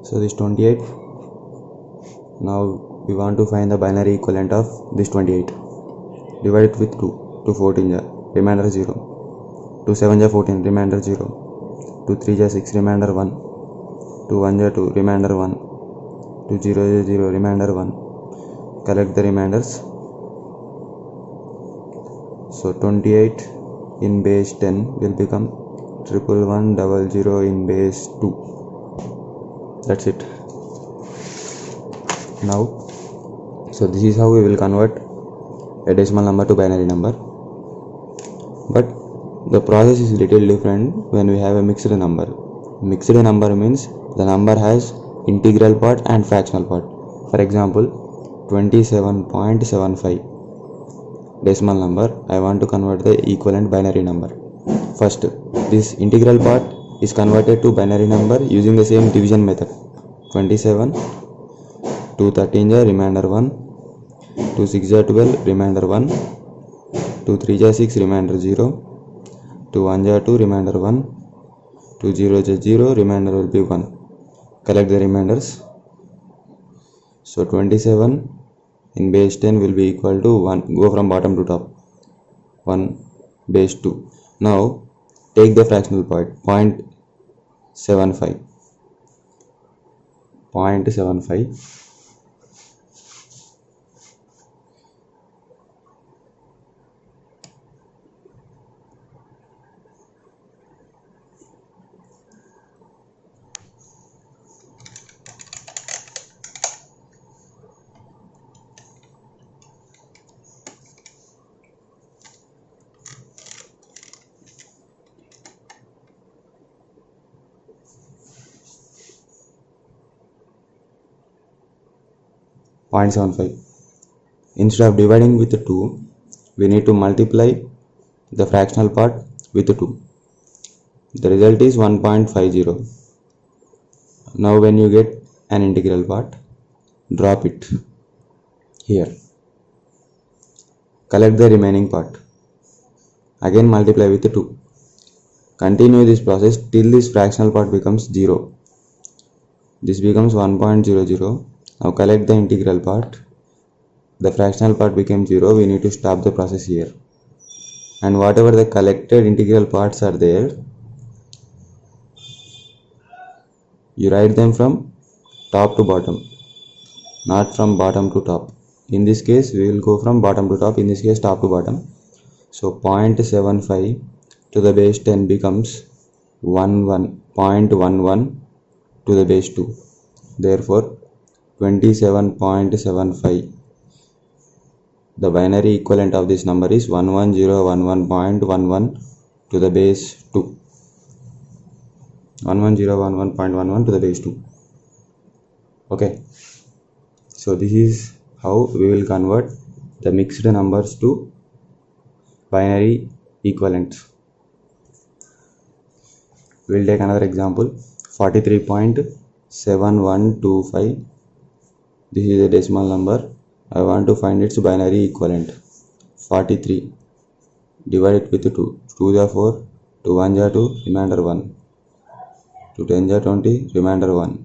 So this 28, now we want to find the binary equivalent of this 28. Divide it with 2, 2 14 ja, remainder 0, 2 7 ja 14, remainder 0, 2 3 ja 6, remainder 1, 2 1 ja 2, remainder 1, 2 0 ja 0, remainder 1. Collect the remainders. So 28 in base 10 will become 11100 in base 2. That's it. Now, so this is how we will convert a decimal number to binary number, but the process is little different when we have a mixed number. Mixed number means the number has integral part and fractional part. For example, 27.75 decimal number, I want to convert the equivalent binary number. First, this integral part is converted to binary number using the same division method. 27, 2 13 ja, remainder 1, 2 6 ja 12, remainder 1, 2 3 ja 6, remainder 0, 2 1 ja 2, remainder 1, 2 0 ja 0, remainder will be 1. Collect the remainders. So 27 in base 10 will be equal to 1. Go from bottom to top. 1 base 2. Now take the fractional part, 0.75. 0.75. Instead of dividing with 2, we need to multiply the fractional part with 2. The result is 1.50. Now when you get an integral part, drop it here. Collect the remaining part. Again multiply with 2. Continue this process till this fractional part becomes 0. This becomes 1.00. Now collect the integral part. The fractional part became 0. We need to stop the process here. And whatever the collected integral parts are there, you write them from top to bottom, not from bottom to top. In this case, we will go from bottom to top. In this case, top to bottom. So 0.75 to the base 10 becomes 0.11 to the base 2. Therefore, 27.75. The binary equivalent of this number is 11011.11 to the base 2. 11011.11 to the base 2. Okay. So this is how we will convert the mixed numbers to binary equivalents. We will take another example. 43.7125. This is a decimal number. I want to find its binary equivalent. 43. Divide it with 2. 2 ja 4, 2 1 ja 2, remainder 1. 2 10 ja 20, remainder 1.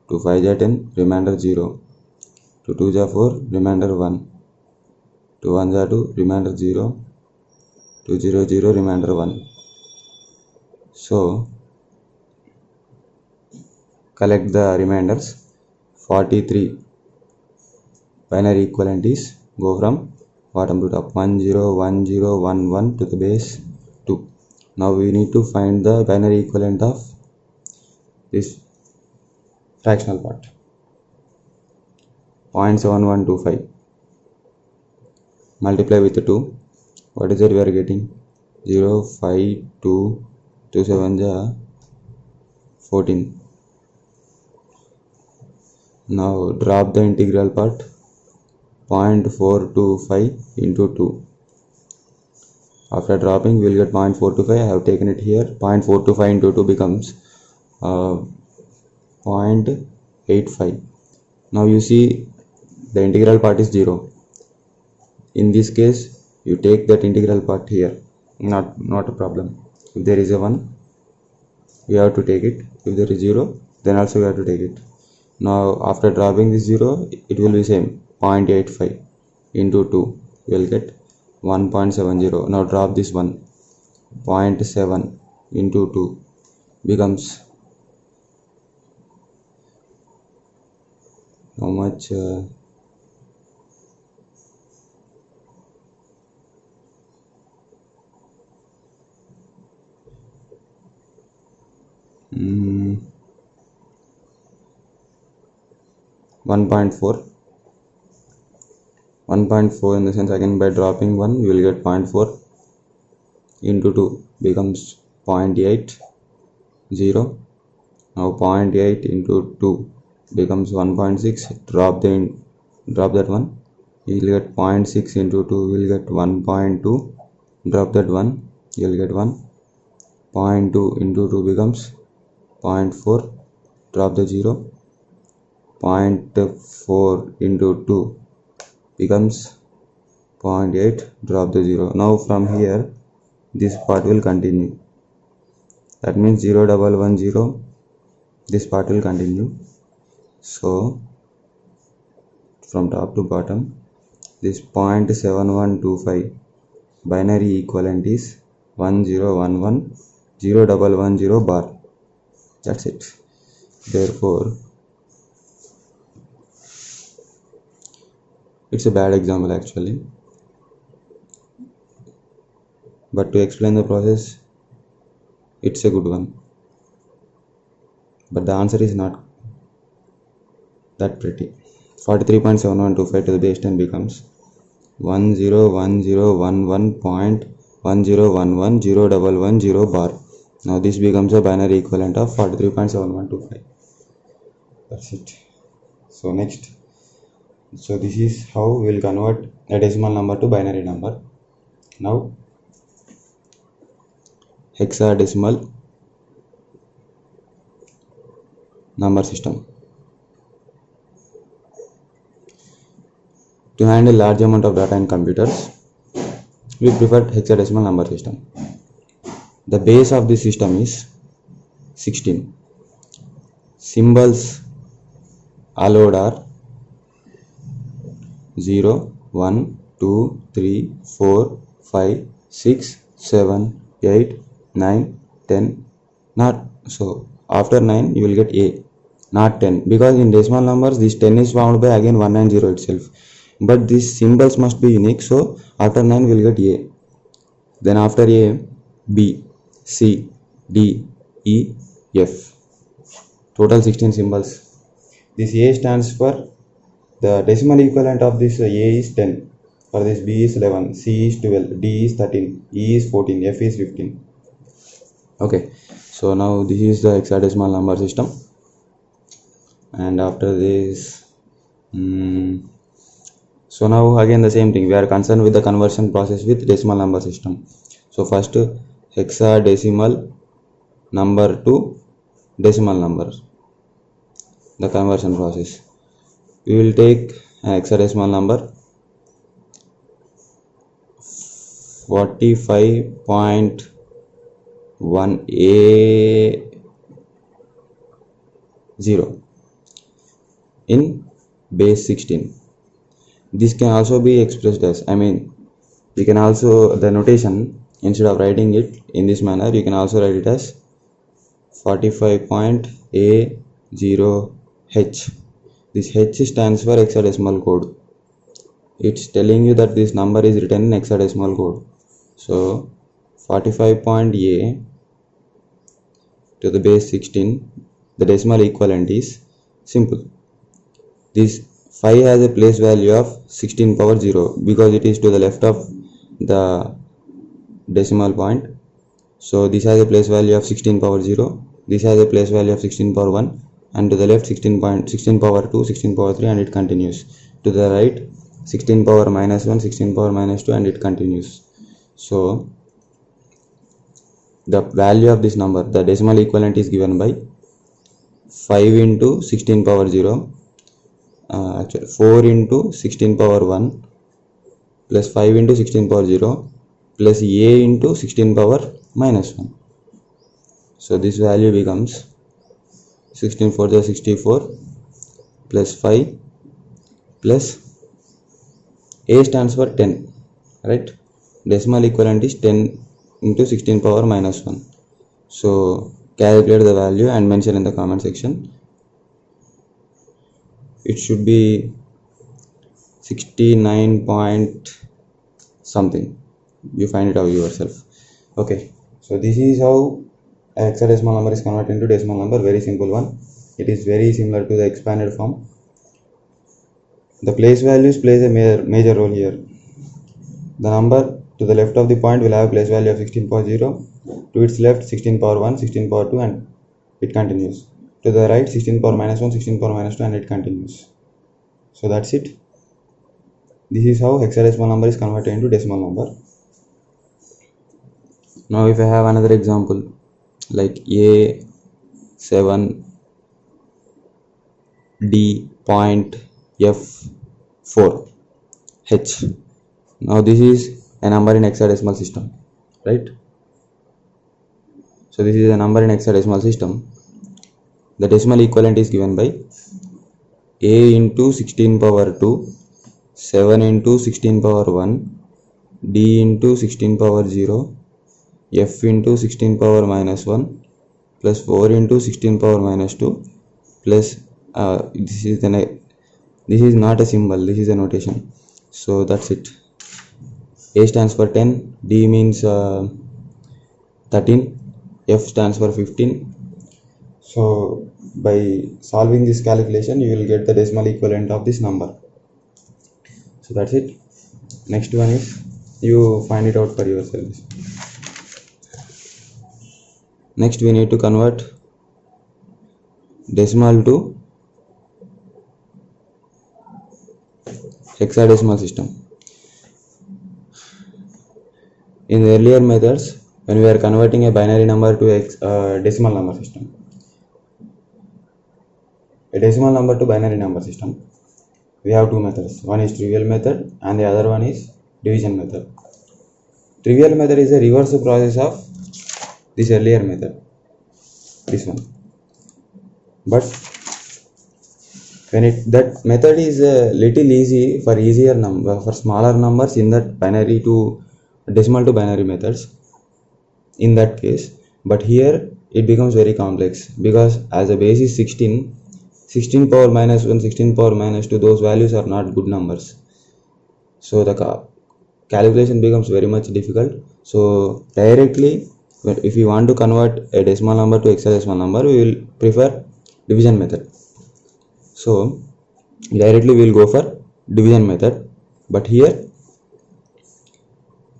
2 5 ja 10, remainder 0. 2 2 ja 4, remainder 1. 2 1 ja 2, remainder 0. 2 0 0, remainder 1. So collect the remainders. 43 binary equivalent is, go from bottom to top, 101011 to the base 2. Now we need to find the binary equivalent of this fractional part, 0.7125. Multiply with 2. What is it we are getting? 0 5 2 2 7 ja 14. Now drop the integral part, 0.425 into 2. After dropping, we will get 0.425. I have taken it here. 0.425 into 2 becomes 0.85. Now you see the integral part is 0. In this case, you take that integral part here. Not a problem. If there is a 1, we have to take it. If there is 0, then also we have to take it. Now after dropping this 0, it will be same 0.85 into 2, you will get 1.70. Now drop this one, 0.7 into 2 becomes how much? Mm, 1.4. 1.4 in the sense, again by dropping 1 you will get 0.4 into 2 becomes 0.80. Now 0.8 into 2 becomes 1.6. Drop that one, you will get 0.6 into 2, you will get 1.2. Drop that one, you will get 1. 0.2 into 2 becomes 0.4. Drop the 0. 0.4 into 2 becomes 0.8. Drop the 0. Now from here this part will continue. That means 0.110. This part will continue. So from top to bottom, this 0.7125 binary equivalent is 1011 0.110 bar. That's it. Therefore, it's a bad example actually, but to explain the process, it's a good one. But the answer is not that pretty. 43.7125 to the base 10 becomes 101011.1011 0.110 bar. Now this becomes a binary equivalent of 43.7125. That's it. So next, so this is how we will convert a decimal number to binary number. Now hexadecimal number system. To handle large amount of data in computers, we prefer hexadecimal number system. The base of this system is 16. Symbols allowed are 0, 1, 2, 3, 4, 5, 6, 7, 8, 9, 10. Not so. After 9 you will get A, not 10, because in decimal numbers this 10 is found by again 1 and 0 itself. But these symbols must be unique, so after 9 we will get A. Then after A, B, C, D, E, F. Total 16 symbols. This A stands for the decimal equivalent of this A is 10. For this B is 11, C is 12, D is 13, E is 14, F is 15. Okay, so now this is the hexadecimal number system. And after this, so now again the same thing, we are concerned with the conversion process with decimal number system. So first hexadecimal number to decimal number, the conversion process. We will take an hexadecimal number 45.1A0 in base 16. This can also be expressed as, you can also, the notation, instead of writing it in this manner, you can also write it as 45.A0H. This H stands for hexadecimal code. It's telling you that this number is written in hexadecimal code. So 45.A to the base 16, the decimal equivalent is simple. This 5 has a place value of 16 power 0 because it is to the left of the decimal point. So this has a place value of 16 power 0, this has a place value of 16 power 1, and to the left 16 power 2, 16 power 3, and it continues. To the right 16 power minus 1, 16 power minus 2, and it continues. So the value of this number, the decimal equivalent, is given by 5 into 16 power 0, actually 4 into 16 power 1 plus 5 into 16 power 0 plus A into 16 power minus 1. So this value becomes 16 4 is 64 plus 5 plus A stands for 10, right? Decimal equivalent is 10 into 16 power minus 1. So calculate the value and mention in the comment section. It should be 69 point something. You find it out yourself. Okay, so this is how hexadecimal number is converted into decimal number. Very simple one. It is very similar to the expanded form. The place values plays a major role here. The number to the left of the point will have a place value of 16.0, to its left 16 power 1, 16 power 2, and it continues. To the right 16 power minus 1, 16 power minus 2, and it continues. So that's it. This is how hexadecimal number is converted into decimal number. Now if I have another example like A7D.F4H. Now this is a number in hexadecimal system, right? So this is a number in hexadecimal system. The decimal equivalent is given by A into 16 power 2, 7 into 16 power 1, D into 16 power 0, F into 16 power minus 1, plus 4 into 16 power minus 2, plus this is not a symbol, this is a notation. So that's it. A stands for 10, D means 13, F stands for 15. So by solving this calculation you will get the decimal equivalent of this number. So that's it. Next one is you find it out for yourselves. Next we need to convert decimal to hexadecimal system. In the earlier methods, when we are converting a binary number to decimal number system, a decimal number to binary number system, we have two methods. One is trivial method and the other one is division method. Trivial method is a reverse process of this earlier method, this one. But when that method is a little easy for easier number, for smaller numbers in that binary to decimal to binary methods in that case, but here it becomes very complex because as a base is 16 power minus 1, 16 power minus 2, those values are not good numbers. So the calculation becomes very much difficult. So directly, if you want to convert a decimal number to hexadecimal number, we will prefer division method. So directly we will go for division method. But here,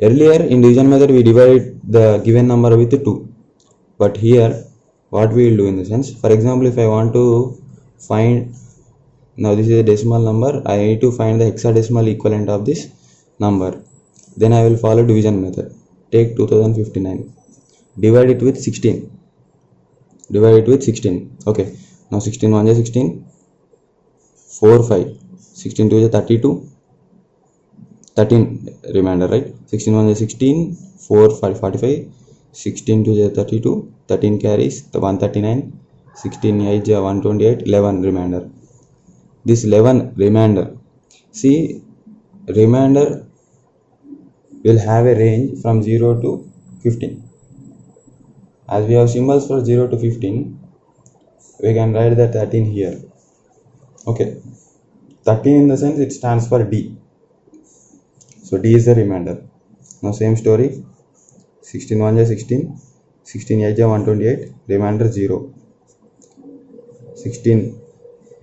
earlier in division method we divided the given number with 2. But here what we will do in the sense, for example, if I want to find, now this is a decimal number, I need to find the hexadecimal equivalent of this number, then I will follow division method. Take 2059, divide it with 16, okay. Now 16 1 is 16, 4 5, 16 2 is 32, 13 remainder, right? 16 1 is 16, 4 5 45, 16 2 is 32, 13 carries the 139, 16 8 is 128, 11 remainder. This 11 remainder, see, remainder will have a range from 0 to 15. As we have symbols for 0 to 15, we can write the 13 here. Okay, 13 in the sense it stands for D. So D is the remainder. Now same story, 16 1 is 16, 16 8 is 128, remainder 0. 16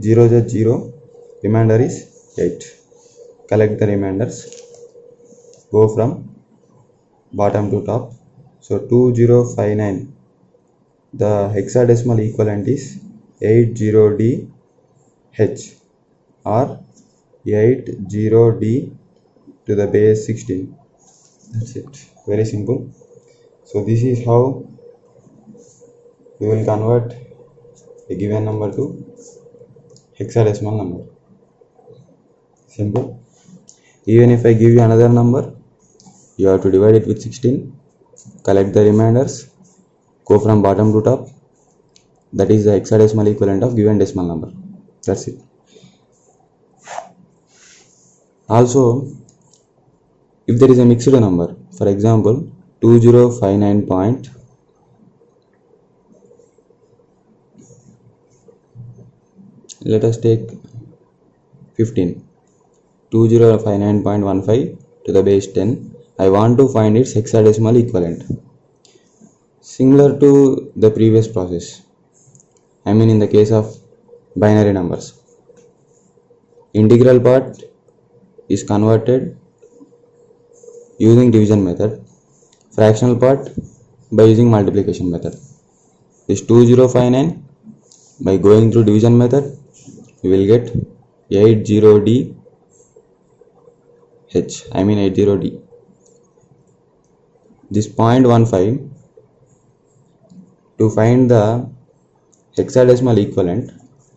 0 is 0, remainder is 8. Collect the remainders, go from bottom to top. So 2059, the hexadecimal equivalent is 80DH or 80D to the base 16. That's it. Very simple. So this is how we will convert a given number to hexadecimal number. Simple. Even if I give you another number, you have to divide it with 16, collect the remainders, go from bottom to top, That is the hexadecimal equivalent of given decimal number. That's it. Also, if there is a mixed number, for example 2059 point, let us take 15, 2059.15 to the base 10. I want to find its hexadecimal equivalent. Similar to the previous process, I mean in the case of binary numbers, integral part is converted using division method, fractional part by using multiplication method. This 2059, by going through division method, you will get 80D H, I mean 80D. This 0.15, to find the hexadecimal equivalent,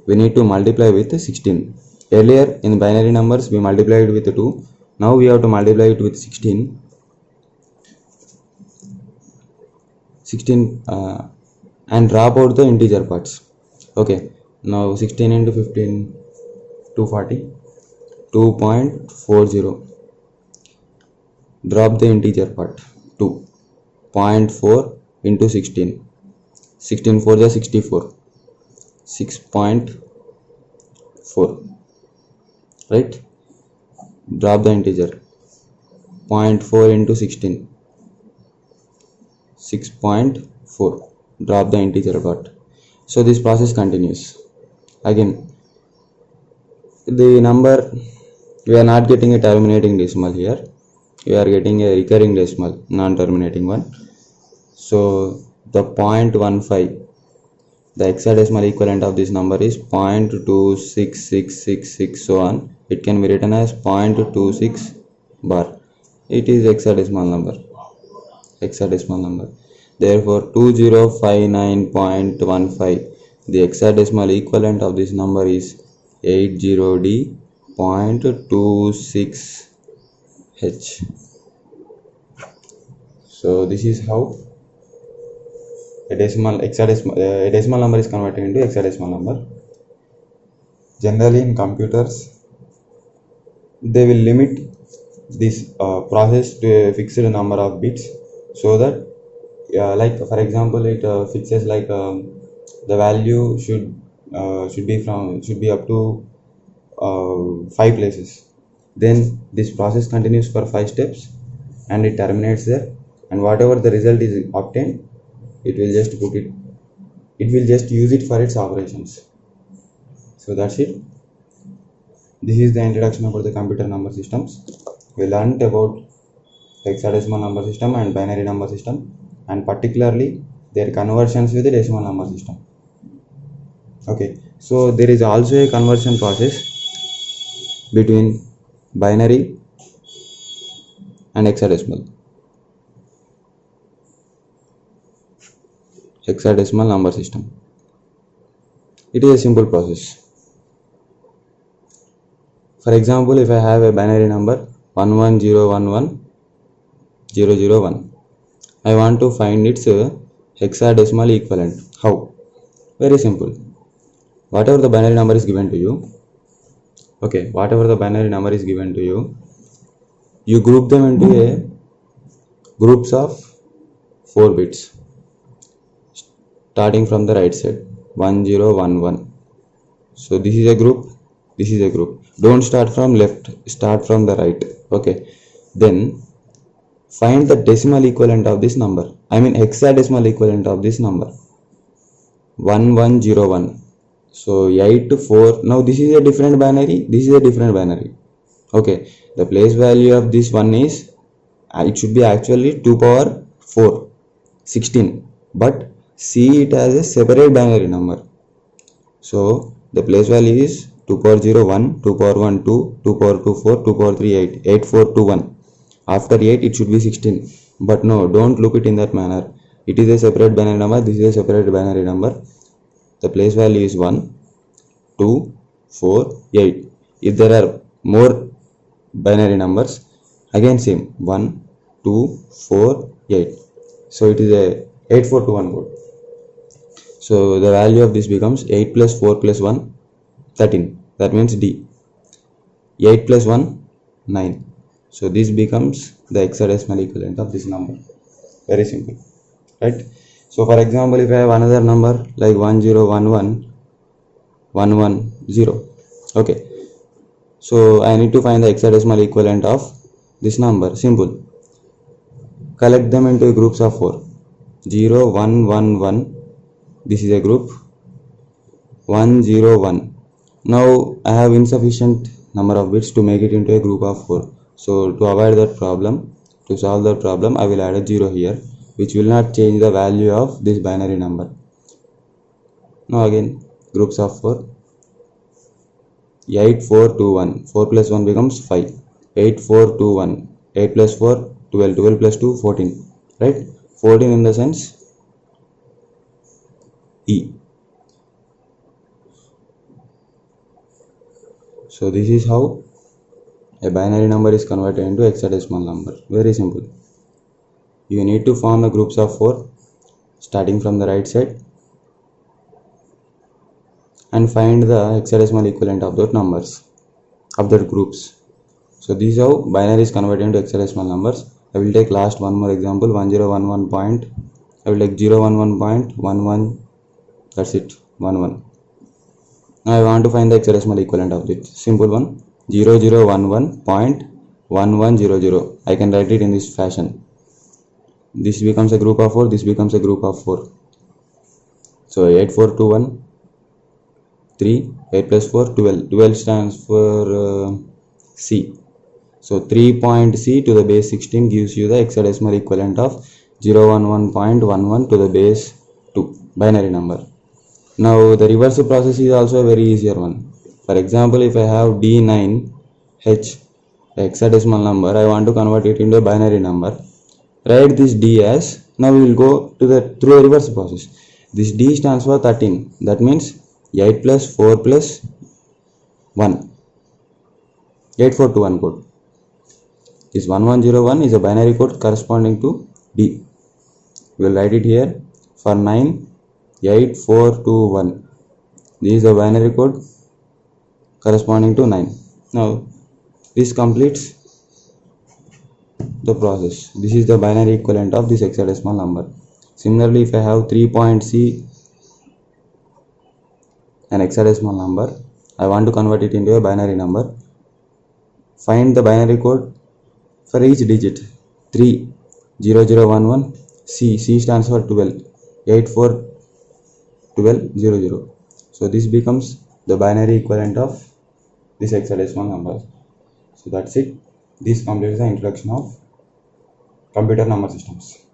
we need to multiply with 16. Earlier in binary numbers we multiplied with 2, now we have to multiply it with 16 and drop out the integer parts. Okay, now 16 into 15, 240, 2.40. Drop the integer part, 2. 0.4 into 16, 16 4 is 64, 6.4, right? Drop the integer, 0.4 into 16, 6.4. Drop the integer part. So this process continues. Again, the number, we are not getting a terminating decimal here, we are getting a recurring decimal, non-terminating one. So the 0.15, the hexadecimal equivalent of this number is 0.26666, so on. It can be written as 0.26 bar. It is hexadecimal number. Therefore 2059.15, the hexadecimal equivalent of this number is 80D.26H. So this is how a decimal number is converted into hexadecimal number. Generally in computers, they will limit this process to a fixed number of bits, so that like for example it fixes like the value should be up to 5 places. Then this process continues for 5 steps and it terminates there, and whatever the result is obtained, it will just use it for its operations. So that's it. This is the introduction about the computer number systems. We learned about hexadecimal number system and binary number system, and particularly their conversions with the decimal number system. Okay, so there is also a conversion process between binary and hexadecimal number system. It is a simple process. For example, if I have a binary number 11011001, I want to find its hexadecimal equivalent. How? Very simple. Whatever the binary number is given to you, you group them into a groups of 4 bits, starting from the right side, 1011. So this is a group, this is a group. Don't start from left, start from the right. Okay, then find the decimal equivalent of this number, I mean hexadecimal equivalent of this number, 1101. So 8 to 4. Now this is a different binary, this is a different binary. Okay, the place value of this one is, it should be actually 2 power 4, 16, but see it as a separate binary number. So the place value is 2 power 0 1, 2 power 1 2, 2 power 2 4, 2 power 3 8, 8 4 2 1. After 8 it should be 16, but no, don't look it in that manner. It is a separate binary number, this is a separate binary number. The place value is 1, 2, 4, 8. If there are more binary numbers, again same, 1, 2, 4, 8. So it is a 8421 code. So the value of this becomes 8 plus 4 plus 1 13. That means D. 8 plus 1 9. So this becomes the hexadecimal equivalent of this number. Very simple, right? So for example, if I have another number like 1011110, okay, so I need to find the hexadecimal equivalent of this number. Simple. Collect them into groups of 4. 0 1 1 1, this is a group. 1 0 1. Now I have insufficient number of bits to make it into a group of 4. So to avoid that problem, to solve that problem, I will add a 0 here, which will not change the value of this binary number. Now again, groups of 4. 8 4 2 1. 4 plus 1 becomes 5. 8 4 2 1. 8 plus 4 12. 12 plus 2 14. Right? 14 in the sense E. So this is how a binary number is converted into hexadecimal number. Very simple. You need to form the groups of 4 starting from the right side and find the hexadecimal equivalent of those numbers, of that groups. So this is how binary is converted into hexadecimal numbers. I will take last one more example. 1011 point, I will take 011.11, that's it, 11. Now I want to find the hexadecimal equivalent of it. Simple one. 0011.1100. I can write it in this fashion. This becomes a group of 4, this becomes a group of 4. So 8421 3, 8 plus 4 12. 12 stands for C. So 3 point C to the base 16 gives you the hexadecimal equivalent of 011.11 to the base 2 binary number. Now the reverse process is also a very easier one. For example, if I have D9H, hexadecimal number, I want to convert it into a binary number. Write this D as, now we will go to the through a reverse process. This D stands for 13. That means 8 plus 4 plus 1. 8421 code. This 1101 is a binary code corresponding to D. We will write it here. For 9, 8421. This is the binary code corresponding to 9. Now this completes the process. This is the binary equivalent of this hexadecimal number. Similarly, if I have 3 point C, an hexadecimal number, I want to convert it into a binary number. Find the binary code for each digit. 3 0011 C. C stands for 12. 84 12 00. So this becomes the binary equivalent of this hexadecimal number. So that's it. This completes the introduction of computer number systems.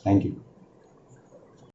Thank you.